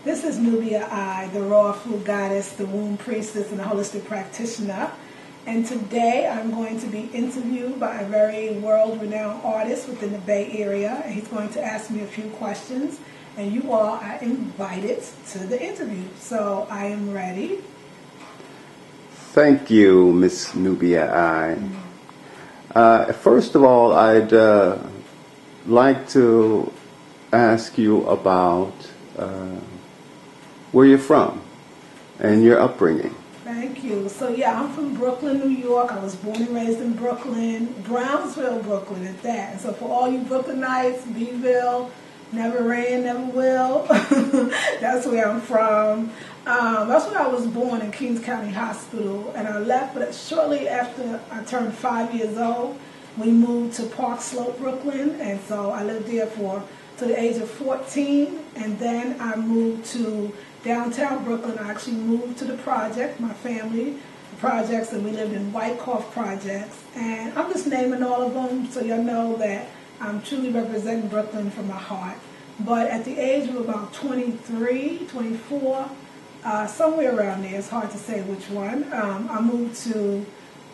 This is Nubia I, the raw food goddess, the womb priestess, and the holistic practitioner. And today I'm going to be interviewed by a very world-renowned artist within the Bay Area. And he's going to ask me a few questions. And you all are invited to the interview. So I am ready. Thank you, Miss Nubia I. First of all, I'd like to ask you about where you're from and your upbringing. Thank you. So yeah, I'm from Brooklyn, New York. I was born and raised in Brooklyn, Brownsville, Brooklyn at that. And so for all you Brooklynites, Beville, never ran, never will, that's where I'm from. That's where I was born, in Kings County Hospital, and I left, but shortly after I turned 5 years old, we moved to Park Slope, Brooklyn, and so I lived there to the age of 14, and then I moved to downtown Brooklyn. I actually moved to the project, my family, the projects, and we lived in Wyckoff projects, and I'm just naming all of them so y'all know that I'm truly representing Brooklyn from my heart. But at the age of about 23, 24, somewhere around there, it's hard to say which one, I moved to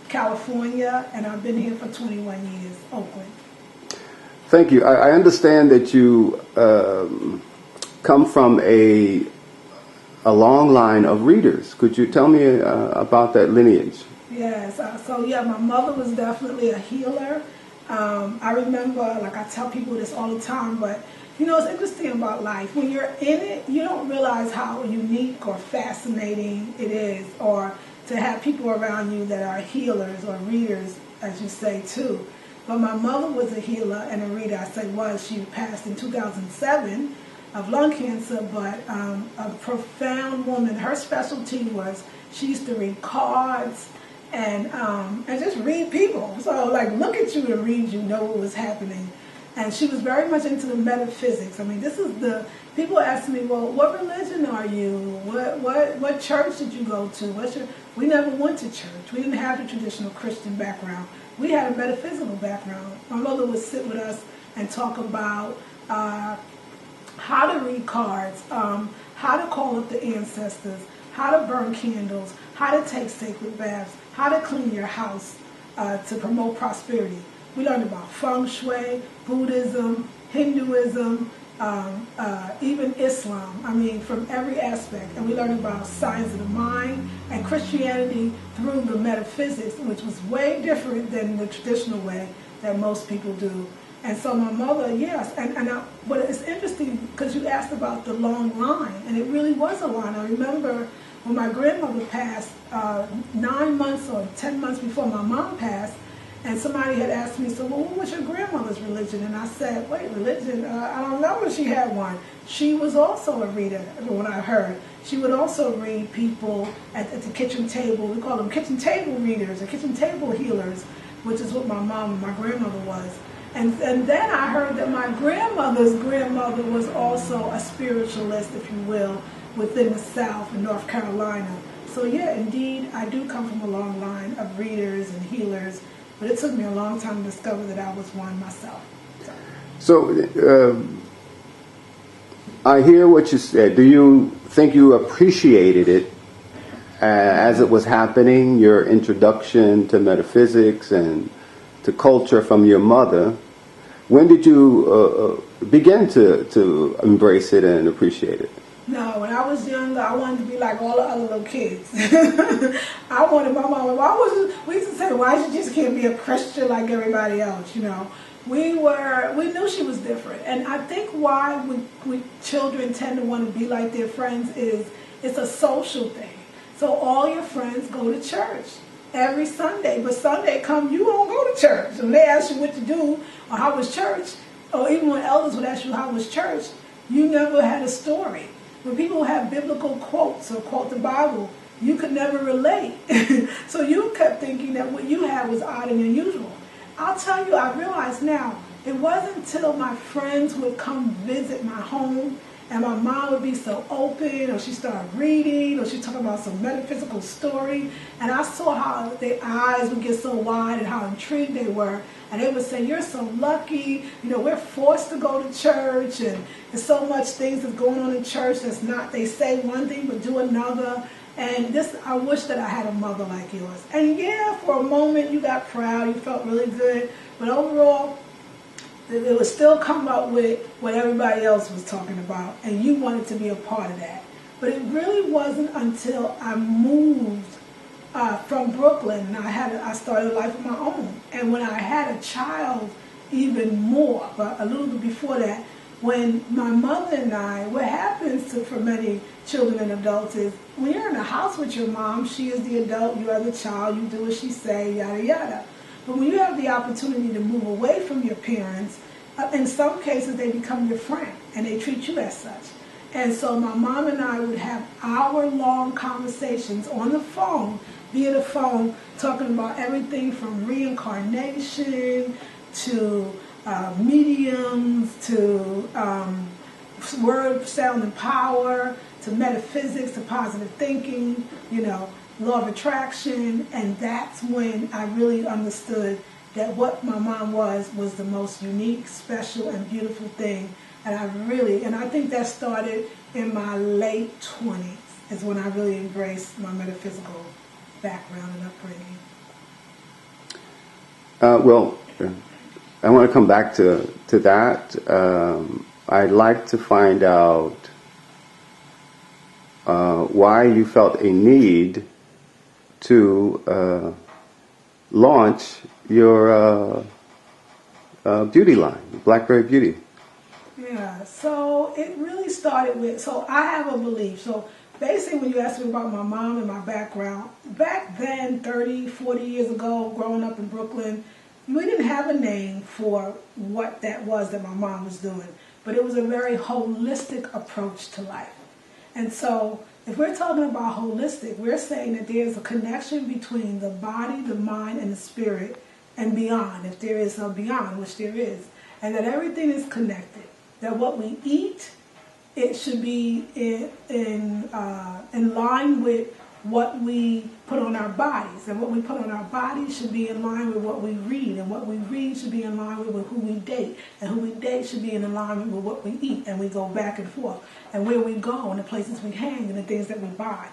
California, and I've been here for 21 years, Oakland. Thank you. I understand that you come from a long line of readers. Could you tell me about that lineage? Yes. My mother was definitely a healer. I remember, like I tell people this all the time, but it's interesting about life. When you're in it, you don't realize how unique or fascinating it is, or to have people around you that are healers or readers, as you say, too. But my mother was a healer and a reader. I say was. She passed in 2007 of lung cancer, but a profound woman. Her specialty was she used to read cards and just read people. So, look at you and read you, know what was happening. And she was very much into the metaphysics. I mean, people ask me, well, what religion are you? What church did you go to? We never went to church. We didn't have the traditional Christian background. We had a metaphysical background. My mother would sit with us and talk about how to read cards, how to call up the ancestors, how to burn candles, how to take sacred baths, how to clean your house to promote prosperity. We learned about feng shui, Buddhism, Hinduism, even Islam. I mean, from every aspect. And we learned about science of the mind and Christianity through the metaphysics, which was way different than the traditional way that most people do. And so my mother, yes. But it's interesting because you asked about the long line, and it really was a line. I remember when my grandmother passed, 9 months or 10 months before my mom passed, and somebody had asked me, so what was your grandmother's religion? And I said, wait, religion? I don't know if she had one. She was also a reader, when I heard. She would also read people at the kitchen table. We call them kitchen table readers or kitchen table healers, which is what my mom and my grandmother was. And then I heard that my grandmother's grandmother was also a spiritualist, if you will, within the South in North Carolina. So yeah, indeed, I do come from a long line of readers and healers. But it took me a long time to discover that I was one myself. So I hear what you said. Do you think you appreciated it as it was happening, your introduction to metaphysics and to culture from your mother? When did you begin to embrace it and appreciate it? No, when I was younger, I wanted to be like all the other little kids. I wanted my mom. We used to say, why you just can't be a Christian like everybody else, We knew she was different. And I think why we children tend to want to be like their friends is it's a social thing. So all your friends go to church every Sunday. But Sunday come, you won't go to church. When they ask you what to do or how was church, or even when elders would ask you how was church, you never had a story. When people have biblical quotes or quote the Bible, you could never relate. So you kept thinking that what you had was odd and unusual. I'll tell you, I realize now, it wasn't until my friends would come visit my home And my mom would be so open, or she started reading, or she talking about some metaphysical story. And I saw how their eyes would get so wide and how intrigued they were. And they would say, "You're so lucky. You know, we're forced to go to church, and there's so much things that's going on in church that's not, they say one thing but do another." And this, I wish that I had a mother like yours. And yeah, for a moment you got proud, you felt really good. But overall, it would still come up with what everybody else was talking about, and you wanted to be a part of that. But it really wasn't until I moved from Brooklyn, and I started a life of my own. And when I had a child, even more, but a little bit before that, when my mother and I, what happens for many children and adults is, when you're in a house with your mom, she is the adult, you are the child, you do what she say, yada yada. But when you have the opportunity to move away from your parents, in some cases they become your friend and they treat you as such. And so my mom and I would have hour-long conversations on the phone, via the phone, talking about everything from reincarnation to mediums to word, sound, and power, to metaphysics, to positive thinking, you know, law of attraction. And that's when I really understood that what my mom was the most unique, special, and beautiful thing. And I think that started in my late 20s is when I really embraced my metaphysical background and upbringing. Well, I want to come back to that. I'd like to find out why you felt a need to launch your beauty line, Blackberry Beauty. Yeah, so it really started with, so I have a belief. So basically when you asked me about my mom and my background, back then, 30, 40 years ago, growing up in Brooklyn, we didn't have a name for what that was that my mom was doing. But it was a very holistic approach to life. And so if we're talking about holistic, we're saying that there's a connection between the body, the mind, and the spirit, and beyond, if there is a beyond, which there is. And that everything is connected. That what we eat, it should be in line with what we put on our bodies. And what we put on our bodies should be in line with what we read. And what we read should be in line with who we date. And who we date should be in alignment with what we eat. And we go back and forth. And where we go and the places we hang and the things that we buy.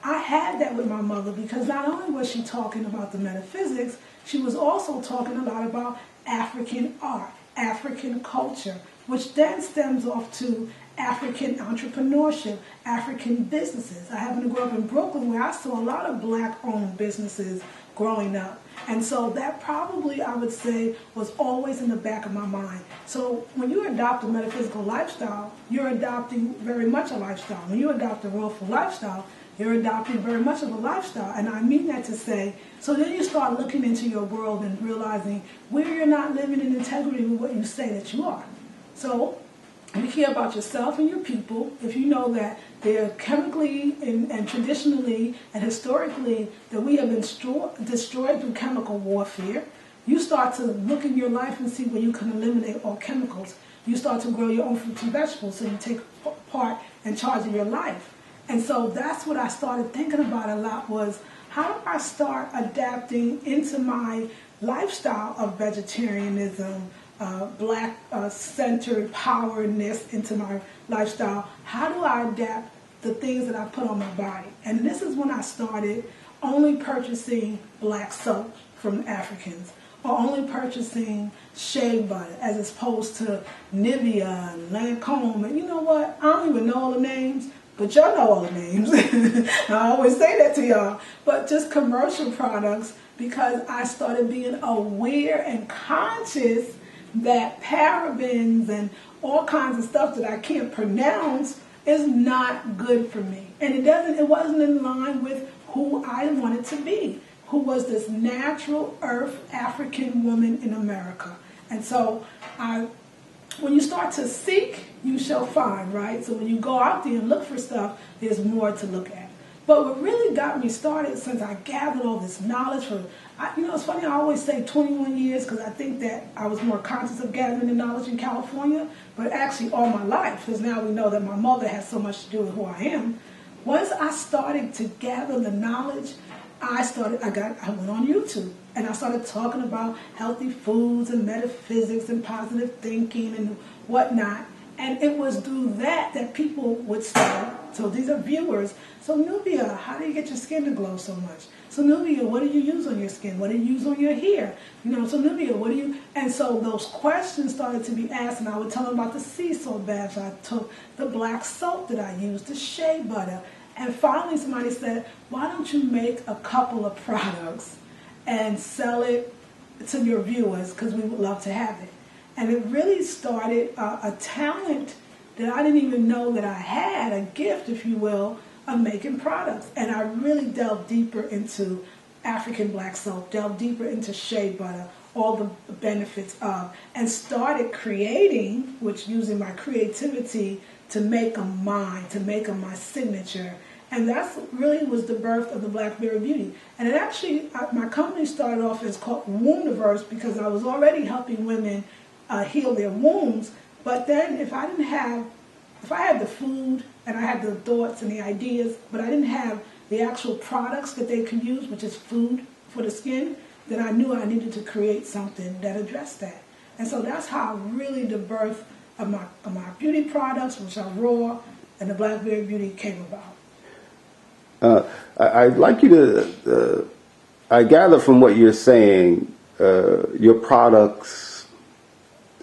I had that with my mother because not only was she talking about the metaphysics, she was also talking a lot about African art, African culture, which then stems off to African entrepreneurship, African businesses. I happen to grow up in Brooklyn where I saw a lot of black-owned businesses growing up. And so that probably, I would say, was always in the back of my mind. So when you adopt a metaphysical lifestyle, you're adopting very much a lifestyle. When you adopt a willful lifestyle, you're adopting very much of a lifestyle. And I mean that to say, so then you start looking into your world and realizing where you're not living in integrity with what you say that you are. So if you care about yourself and your people, if you know that they're chemically and traditionally and historically that we have been destroyed through chemical warfare, you start to look in your life and see where you can eliminate all chemicals. You start to grow your own fruits and vegetables, so you take part and charge of your life. And so that's what I started thinking about a lot was, how do I start adapting into my lifestyle of vegetarianism, black-centered powerness into my lifestyle? How do I adapt the things that I put on my body? And this is when I started only purchasing black soap from Africans, or only purchasing shea butter as opposed to Nivea and Lancome. And you know what? I don't even know all the names, but y'all know all the names. I always say that to y'all. But just commercial products, because I started being aware and conscious that parabens and all kinds of stuff that I can't pronounce is not good for me. And it wasn't in line with who I wanted to be, who was this natural earth African woman in America. And so when you start to seek, you shall find, right? So when you go out there and look for stuff, there's more to look at. But what really got me started, since I gathered all this knowledge it's funny, I always say 21 years because I think that I was more conscious of gathering the knowledge in California, but actually all my life, because now we know that my mother has so much to do with who I am. Once I started to gather the knowledge, I went on YouTube and I started talking about healthy foods and metaphysics and positive thinking and whatnot. And it was through that people would start. So these are viewers. So Nubia, how do you get your skin to glow so much? So Nubia, what do you use on your skin? What do you use on your hair? So Nubia, what do you... And so those questions started to be asked, and I would tell them about the sea salt baths I took, the black soap that I used, the shea butter. And finally somebody said, why don't you make a couple of products and sell it to your viewers, because we would love to have it. And it really started a talent that I didn't even know that I had, a gift, if you will, of making products. And I really delved deeper into African black soap, delved deeper into shea butter, all the benefits of, and started creating, which using my creativity to make them mine, to make them my signature. And that's really was the birth of the Blackberry Beauty. And it actually, my company started off as called Wombniverse because I was already helping women heal their wounds. But then if I had the food and I had the thoughts and the ideas, but I didn't have the actual products that they could use, which is food for the skin, then I knew I needed to create something that addressed that. And so that's how really the birth of my beauty products, which are Raw, and the Blackberry Beauty came about. I'd like you to, I gather from what you're saying, your products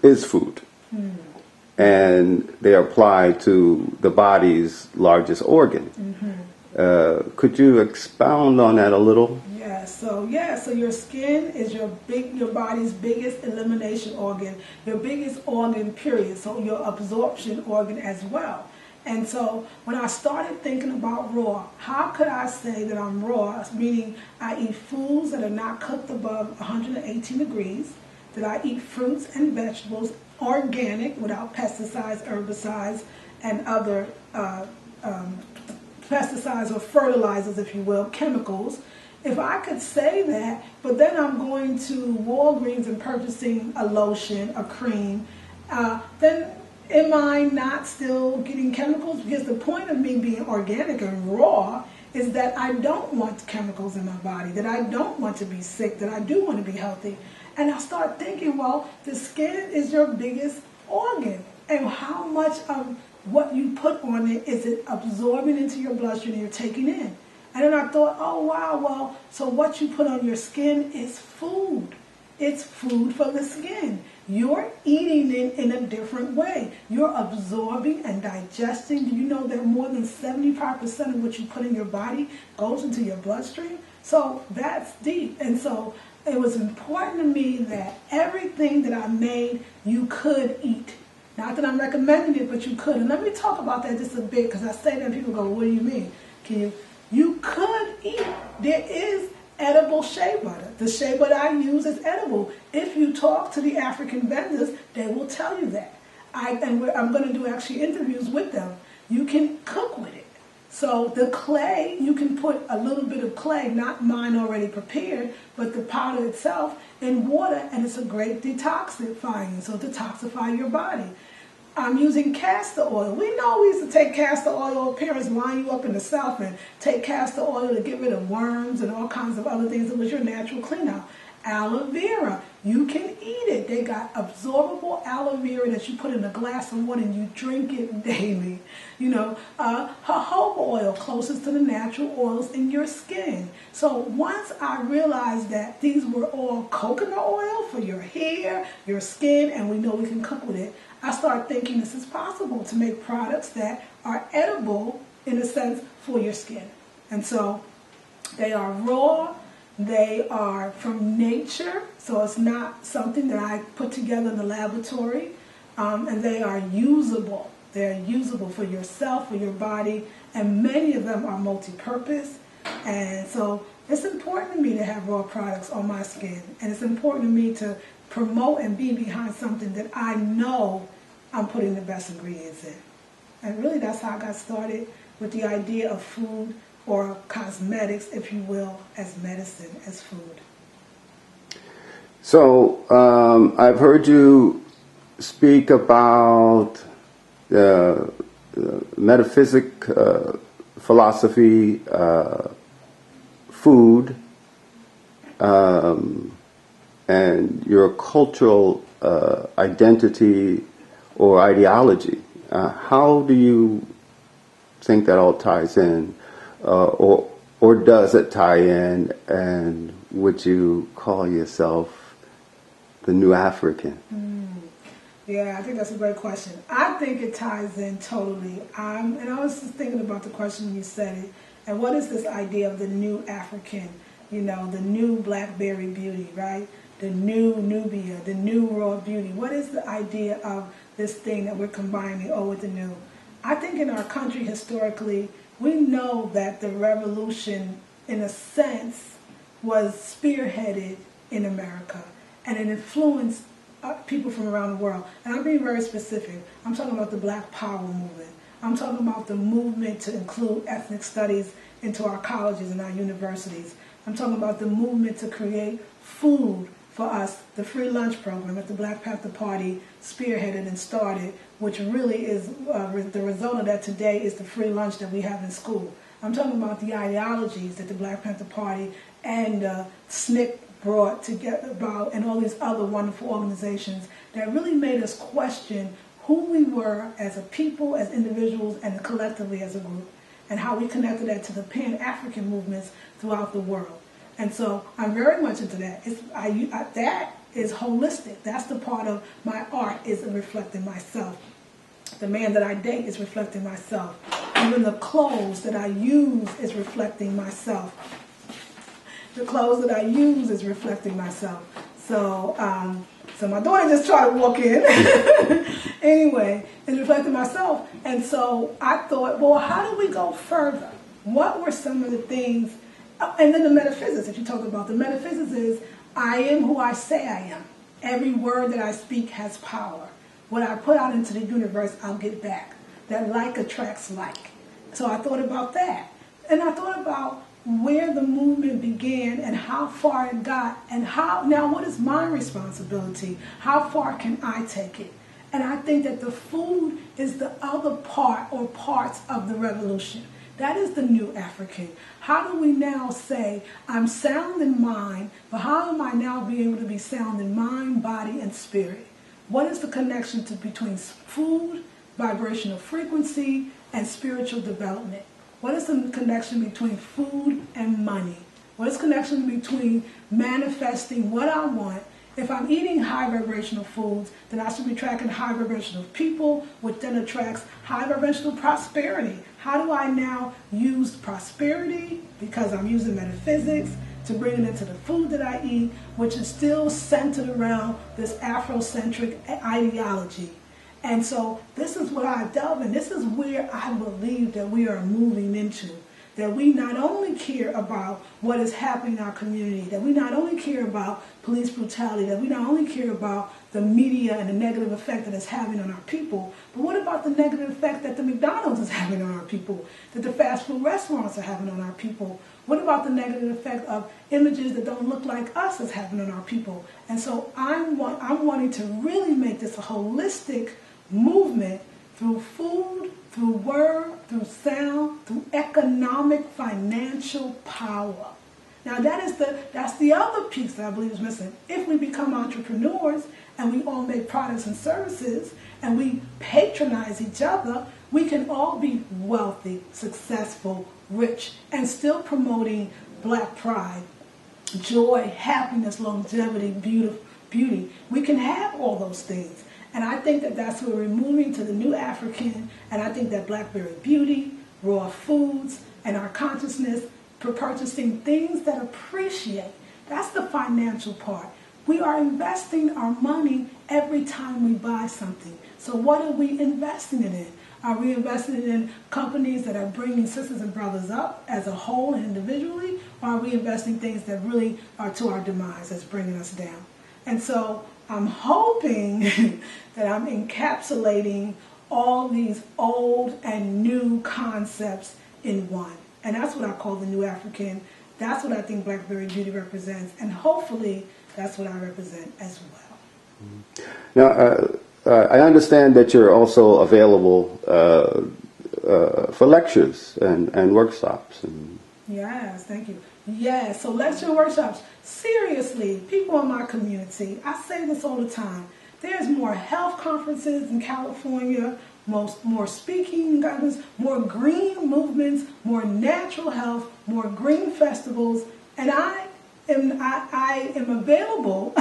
is food. And they apply to the body's largest organ. Could you expound on that a little? So your skin is your body's biggest elimination organ, your biggest organ, period. So your absorption organ as well. And so when I started thinking about raw, how could I say that I'm raw? Meaning I eat foods that are not cooked above 118 degrees, that I eat fruits and vegetables, organic, without pesticides, herbicides, and other pesticides or fertilizers, if you will, chemicals. If I could say that, but then I'm going to Walgreens and purchasing a lotion, a cream, then am I not still getting chemicals? Because the point of me being organic and raw is that I don't want chemicals in my body, that I don't want to be sick, that I do want to be healthy. And I start thinking, well, the skin is your biggest organ. And how much of what you put on it is it absorbing into your bloodstream and you're taking in? And then I thought, oh, wow, well, so what you put on your skin is food. It's food for the skin. You're eating it in a different way. You're absorbing and digesting. Do you know that more than 75% of what you put in your body goes into your bloodstream? So that's deep. And so it was important to me that everything that I made, you could eat. Not that I'm recommending it, but you could. And let me talk about that just a bit, because I say that and people go, what do you mean? You could eat. There is edible shea butter. The shea butter I use is edible. If you talk to the African vendors, they will tell you that. I'm going to do actually interviews with them. You can cook with it. So the clay, you can put a little bit of clay, not mine already prepared, but the powder itself in water, and it's a great detoxifying, so detoxify your body. I'm using castor oil. We know we used to take castor oil. Parents line you up in the South and take castor oil to get rid of worms and all kinds of other things. It was your natural clean-out. Aloe vera, you can eat it. They got absorbable aloe vera that you put in a glass of water and you drink it daily. Jojoba oil, closest to the natural oils in your skin. So once I realized that these were all coconut oil for your hair, your skin, and we know we can cook with it, I started thinking this is possible to make products that are edible, in a sense, for your skin. And so they are raw. They are from nature, so it's not something that I put together in the laboratory, and they are usable. They're usable for yourself, for your body, and many of them are multi-purpose. And so it's important to me to have raw products on my skin, and it's important to me to promote and be behind something that I know I'm putting the best ingredients in. And really that's how I got started with the idea of food or cosmetics, if you will, as medicine, as food. So I've heard you speak about the metaphysic, philosophy, food, and your cultural identity or ideology. How do you think that all ties in, or does it tie in? And would you call yourself the New African? Yeah, I think that's a great question. I think it ties in totally. And I was just thinking about the question when you said it. And what is this idea of the New African? You know, the new Blackberry beauty, right? The new Nubia, the new raw beauty. What is the idea of this thing that we're combining, with the new? I think in our country historically, we know that the revolution, in a sense, was spearheaded in America. And it influenced people from around the world. And I'm being very specific. I'm talking about the Black Power movement. I'm talking about the movement to include ethnic studies into our colleges and our universities. I'm talking about the movement to create food for us, the free lunch program that the Black Panther Party spearheaded and started, which really is the result of that today is the free lunch that we have in school. I'm talking about the ideologies that the Black Panther Party and SNCC brought together about, and all these other wonderful organizations that really made us question who we were as a people, as individuals, and collectively as a group, and how we connected that to the Pan-African movements throughout the world. And so I'm very much into that. That is holistic. That's the part of my art, is reflecting myself. The man that I date is reflecting myself. Even the clothes that I use is reflecting myself. The clothes that I use is reflecting myself. So my daughter just tried to walk in. Anyway, it's reflecting myself. And so I thought, well, how do we go further? What were some of the things? And then the metaphysics that you talked about. The metaphysics is, I am who I say I am. Every word that I speak has power. What I put out into the universe, I'll get back. That like attracts like. So I thought about that. And I thought about where the movement began and how far it got, and now what is my responsibility? How far can I take it? And I think that the food is the other part or parts of the revolution. That is the New African. How do we now say, I'm sound in mind, but how am I now being able to be sound in mind, body, and spirit? What is the connection between food, vibrational frequency, and spiritual development? What is the connection between food and money? What is the connection between manifesting what I want? If I'm eating high vibrational foods, then I should be tracking high vibrational people, which then attracts high vibrational prosperity. How do I now use prosperity, because I'm using metaphysics, to bring it into the food that I eat, which is still centered around this Afrocentric ideology? And so this is what I delve in. This is where I believe that we are moving into. That we not only care about what is happening in our community, that we not only care about police brutality, that we not only care about the media and the negative effect that it's having on our people, but what about the negative effect that the McDonald's is having on our people, that the fast food restaurants are having on our people? What about the negative effect of images that don't look like us is having on our people? And so I'm wanting to really make this a holistic movement through food, through word, through sound, through economic, financial power. Now that's the other piece that I believe is missing. If we become entrepreneurs and we all make products and services and we patronize each other, we can all be wealthy, successful, rich, and still promoting Black pride, joy, happiness, longevity, beauty. We can have all those things. And I think that that's where we're moving to the New African, and I think that Blackberry beauty, raw foods, and our consciousness for purchasing things that appreciate. That's the financial part. We are investing our money every time we buy something. So what are we investing it in? Are we investing it in companies that are bringing sisters and brothers up as a whole and individually? Or are we investing things that really are to our demise, that's bringing us down? And so I'm hoping that I'm encapsulating all these old and new concepts in one. And that's what I call the new African. That's what I think Blackberry Beauty represents. And hopefully that's what I represent as well. Now, I understand that you're also available for lectures and workshops. Yes, thank you. Yes, so lecture and workshops. Seriously, people in my community, I say this all the time. There's more health conferences in California, more speaking guidance, more green movements, more natural health, more green festivals, and I am available.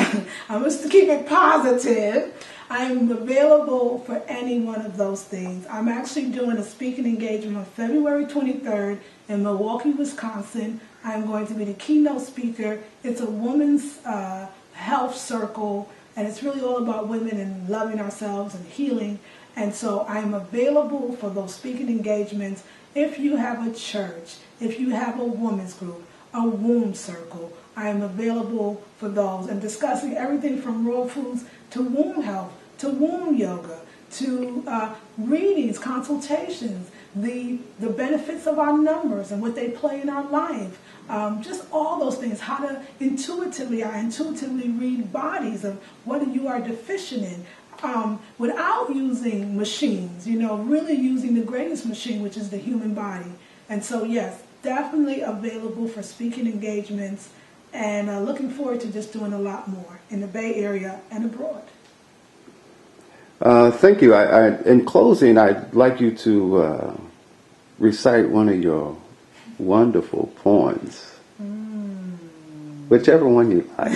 I must keep it positive. I am available for any one of those things. I'm actually doing a speaking engagement on February 23rd in Milwaukee, Wisconsin. I'm going to be the keynote speaker. It's a women's health circle, and it's really all about women and loving ourselves and healing. And so I'm available for those speaking engagements. If you have a church, if you have a women's group, a womb circle, I am available for those and discussing everything from raw foods to womb health, to womb yoga, to readings, consultations, the benefits of our numbers and what they play in our life. Just all those things, how to I intuitively read bodies of what you are deficient in. Without using machines, really using the greatest machine, which is the human body. And so, yes, definitely available for speaking engagements, and looking forward to just doing a lot more in the Bay Area and abroad. Thank you. In closing, I'd like you to recite one of your wonderful poems. Whichever one you like.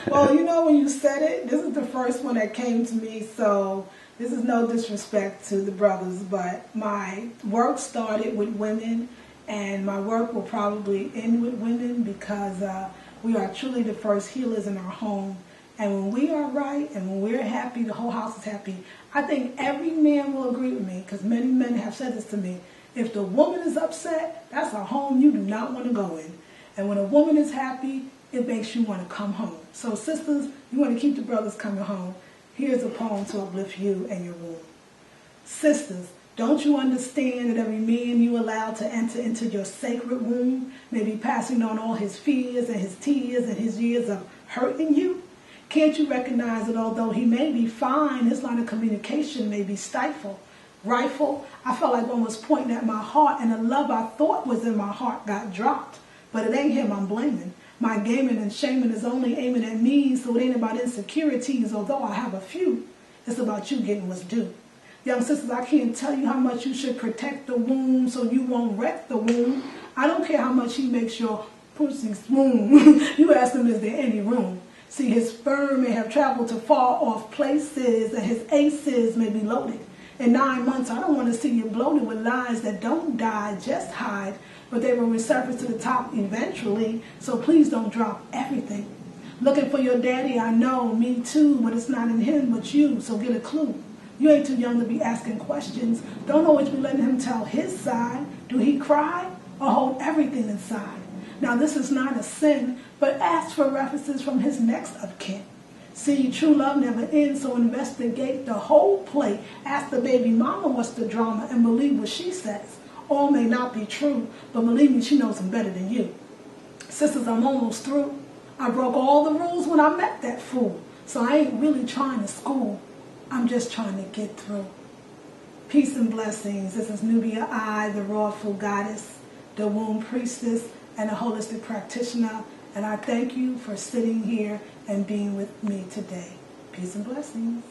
Well, when you said it, this is the first one that came to me, so this is no disrespect to the brothers, but my work started with women, and my work will probably end with women, because we are truly the first healers in our home. And when we are right and when we're happy, the whole house is happy. I think every man will agree with me, because many men have said this to me. If the woman is upset, that's a home you do not want to go in. And when a woman is happy, it makes you want to come home. So sisters, you want to keep the brothers coming home. Here's a poem to uplift you and your womb. Sisters, don't you understand that every man you allow to enter into your sacred womb may be passing on all his fears and his tears and his years of hurting you? Can't you recognize that although he may be fine, his line of communication may be stifled? Rifle, I felt like one was pointing at my heart, and the love I thought was in my heart got dropped. But it ain't him I'm blaming. My gaming and shaming is only aiming at me, so it ain't about insecurities, although I have a few. It's about you getting what's due. Young sisters, I can't tell you how much you should protect the womb so you won't wreck the womb. I don't care how much he makes your pussy swoon. You ask him, is there any room? See, his sperm may have traveled to far off places, and his aces may be loaded. In 9 months, I don't want to see you bloated with lies that don't die, just hide. But they will resurface to the top eventually, so please don't drop everything. Looking for your daddy, I know, me too, but it's not in him but you, so get a clue. You ain't too young to be asking questions. Don't always be letting him tell his side. Do he cry or hold everything inside? Now this is not a sin, but ask for references from his next of kin. See, true love never ends, so investigate the whole plate. Ask the baby mama what's the drama and believe what she says. All may not be true, but believe me, she knows him better than you. Sisters, I'm almost through. I broke all the rules when I met that fool, so I ain't really trying to school. I'm just trying to get through. Peace and blessings. This is Nubia I, the Rawful Goddess, the Womb Priestess, and a holistic practitioner. And I thank you for sitting here and being with me today. Peace and blessings.